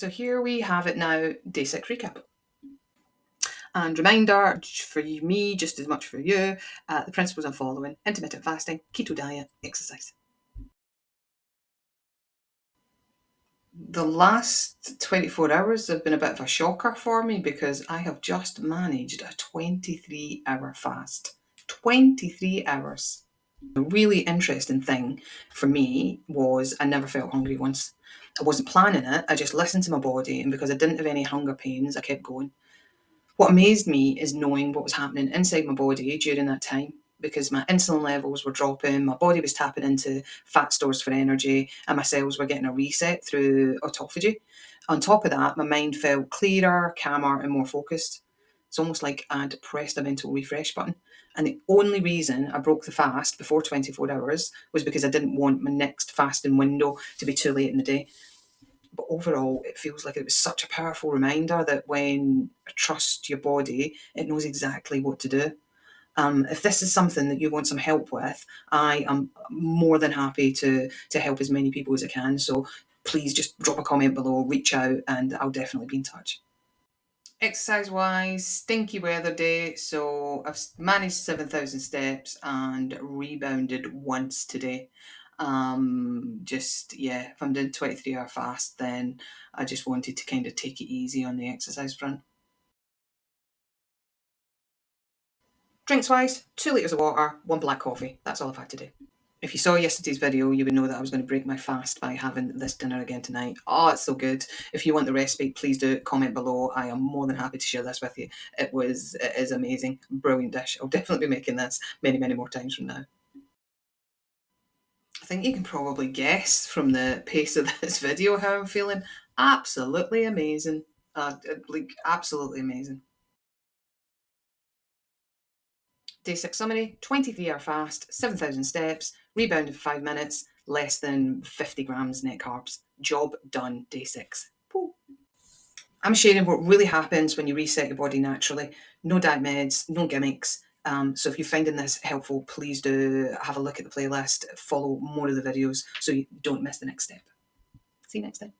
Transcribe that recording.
So here we have it now, day 6 recap. And reminder for me, just as much for you, the principles I'm following: intermittent fasting, keto diet, exercise. The last 24 hours have been a bit of a shocker for me because I have just managed a 23-hour fast. 23 hours. The really interesting thing for me was I never felt hungry once. I wasn't planning it, I just listened to my body, and because I didn't have any hunger pains, I kept going. What amazed me is knowing what was happening inside my body during that time, because my insulin levels were dropping, my body was tapping into fat stores for energy, and my cells were getting a reset through autophagy. On top of that, my mind felt clearer, calmer, and more focused. It's almost like I'd pressed a mental refresh button. And the only reason I broke the fast before 24 hours was because I didn't want my next fasting window to be too late in the day. But overall, it feels like it was such a powerful reminder that when you trust your body, it knows exactly what to do. If this is something that you want some help with, I am more than happy to help as many people as I can. So please just drop a comment below, reach out, and I'll definitely be in touch. Exercise wise, stinky weather day, so I've managed 7,000 steps and rebounded once today. Just, yeah, if I'm doing 23-hour fast, then I just wanted to kind of take it easy on the exercise front. Drinks wise, 2 litres of water, 1 black coffee. That's all I've had today. If you saw yesterday's video, you would know that I was going to break my fast by having this dinner again tonight. Oh, it's so good. If you want the recipe, please do comment below. I am more than happy to share this with you. It is amazing. Brilliant dish. I'll definitely be making this many, many more times from now. I think you can probably guess from the pace of this video how I'm feeling. Absolutely amazing. Like, absolutely amazing. Day 6 summary: 23-hour fast, 7,000 steps, rebounded for 5 minutes, less than 50 grams net carbs. Job done, day 6. Woo. I'm sharing what really happens when you reset your body naturally. No diet meds, no gimmicks. So if you're finding this helpful, please do have a look at the playlist, follow more of the videos so you don't miss the next step. See you next time.